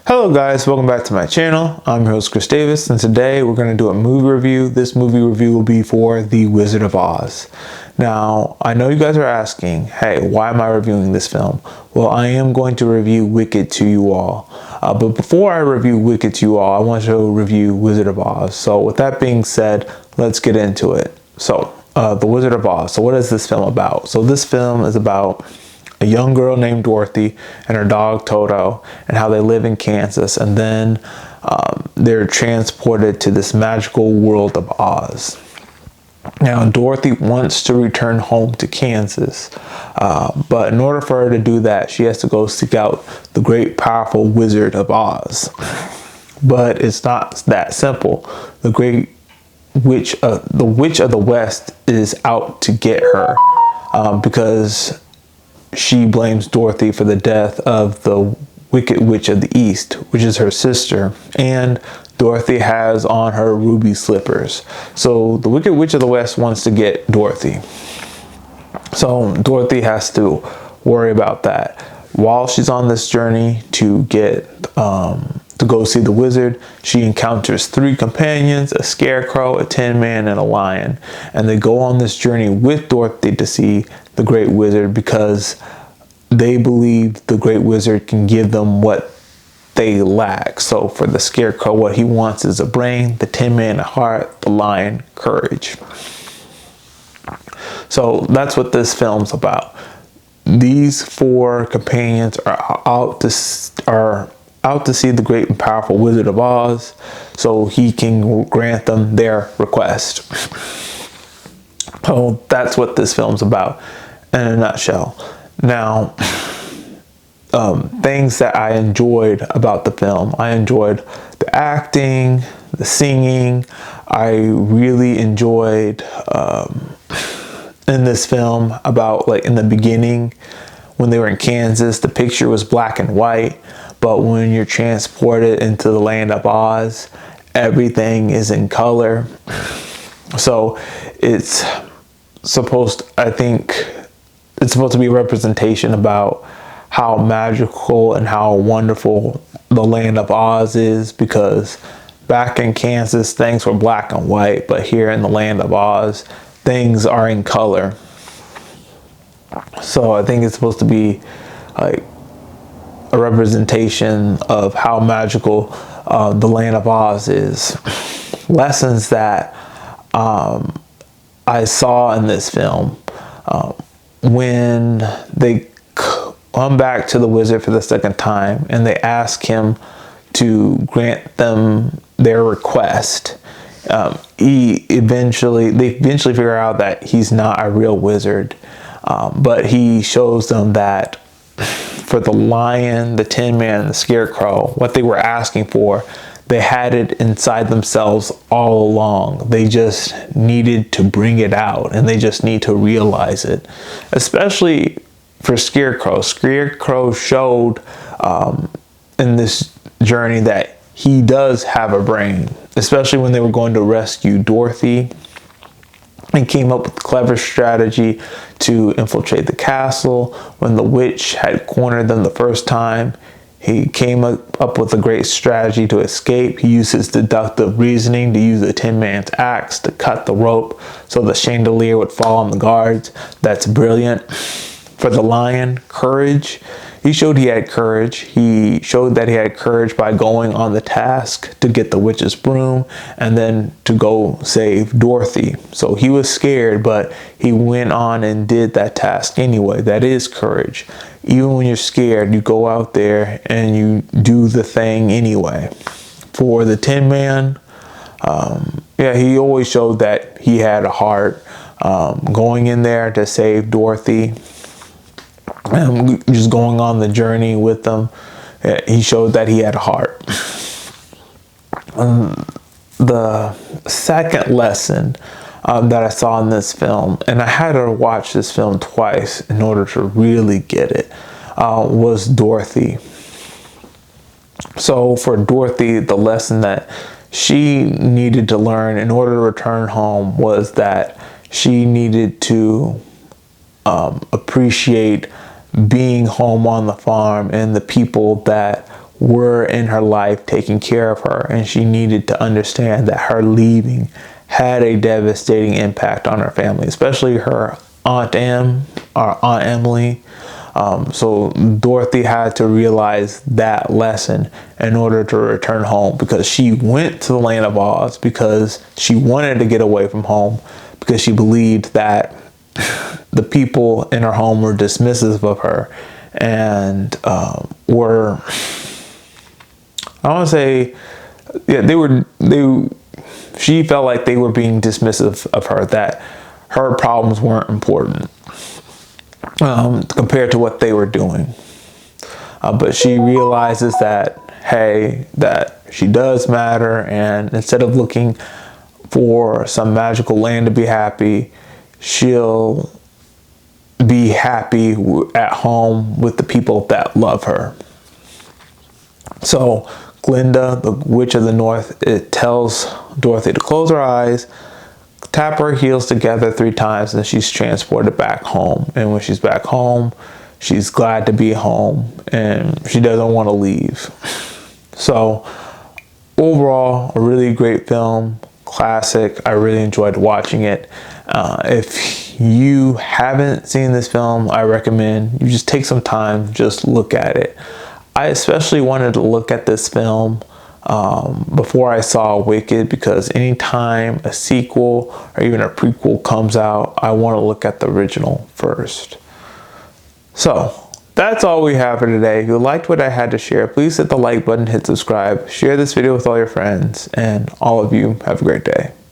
Hello guys, welcome back to my channel. I'm your host Chris Davis, and today we're going to do a movie review. This movie review will be for The Wizard of Oz. Now, I know you guys are asking, hey, why am I reviewing this film? Well, I am going to review Wicked to you all. But before I review Wicked to you all, I want to review Wizard of Oz. So with that being said, let's get into it. So, The Wizard of Oz. So what is this film about? So this film is about a young girl named Dorothy and her dog Toto, and how they live in Kansas, and then they're transported to this magical world of Oz. Now, Dorothy wants to return home to Kansas, but in order for her to do that, she has to go seek out the great powerful Wizard of Oz. But it's not that simple. The great witch of the West is out to get her because she blames Dorothy for the death of the Wicked Witch of the East, which is her sister, and Dorothy has on her ruby slippers. So the Wicked Witch of the West wants to get Dorothy. So Dorothy has to worry about that. While she's on this journey to go see the wizard, she encounters three companions: a scarecrow, a tin man, and a lion. And they go on this journey with Dorothy to see the great wizard because they believe the great wizard can give them what they lack. So for the scarecrow, what he wants is a brain, the tin man, a heart, the lion, courage. So that's what this film's about. These four companions are out to see the great and powerful Wizard of Oz so he can grant them their request. So that's what this film's about in a nutshell. Now, things that I enjoyed about the film. I enjoyed the acting, the singing. I really enjoyed in this film about, like, in the beginning when they were in Kansas, the picture was black and white, but when you're transported into the land of Oz, everything is in color. So it's supposed to be a representation about how magical and how wonderful the land of Oz is, because back in Kansas things were black and white, but here in the land of Oz things are in color. So I think it's supposed to be like a representation of how magical the land of Oz is. Lessons that I saw in this film when they come back to the wizard for the second time and they ask him to grant them their request. They eventually figure out that he's not a real wizard, but he shows them that for the lion, the tin man, and the scarecrow, what they were asking for, they had it inside themselves all along. They just needed to bring it out, and they just need to realize it. Especially for Scarecrow. Scarecrow showed in this journey that he does have a brain, especially when they were going to rescue Dorothy, and came up with a clever strategy to infiltrate the castle. When the witch had cornered them the first time, he came up with a great strategy to escape. He used his deductive reasoning to use the Tin Man's axe to cut the rope so the chandelier would fall on the guards. That's brilliant. For the lion, courage. He showed he had courage. He showed that he had courage by going on the task to get the witch's broom and then to go save Dorothy. So he was scared, but he went on and did that task anyway. That is courage. Even when you're scared, you go out there and you do the thing anyway. For the Tin Man, he always showed that he had a heart. Going in there to save Dorothy, just going on the journey with them, he showed that he had a heart. The second lesson that I saw in this film, and I had to watch this film twice in order to really get it, was Dorothy. So for Dorothy, the lesson that she needed to learn in order to return home was that she needed to appreciate being home on the farm and the people that were in her life taking care of her, and she needed to understand that her leaving had a devastating impact on her family, especially her Aunt Emily. So Dorothy had to realize that lesson in order to return home, because she went to the land of Oz because she wanted to get away from home, because she believed that the people in her home were dismissive of her and were, I want to say, yeah, she felt like they were being dismissive of her, that her problems weren't important compared to what they were doing. But she realizes that, hey, that she does matter, and instead of looking for some magical land to be happy, she'll be happy at home with the people that love her. So Glinda, the Witch of the North, it tells Dorothy to close her eyes, tap her heels together 3 times, and she's transported back home. And when she's back home, she's glad to be home, and she doesn't want to leave. So overall, a really great film, classic. I really enjoyed watching it. If you haven't seen this film, I recommend you just take some time, just look at it. I especially wanted to look at this film before I saw Wicked, because anytime a sequel or even a prequel comes out, I want to look at the original first. So that's all we have for today. If you liked what I had to share, please hit the like button, hit subscribe, share this video with all your friends, and all of you have a great day.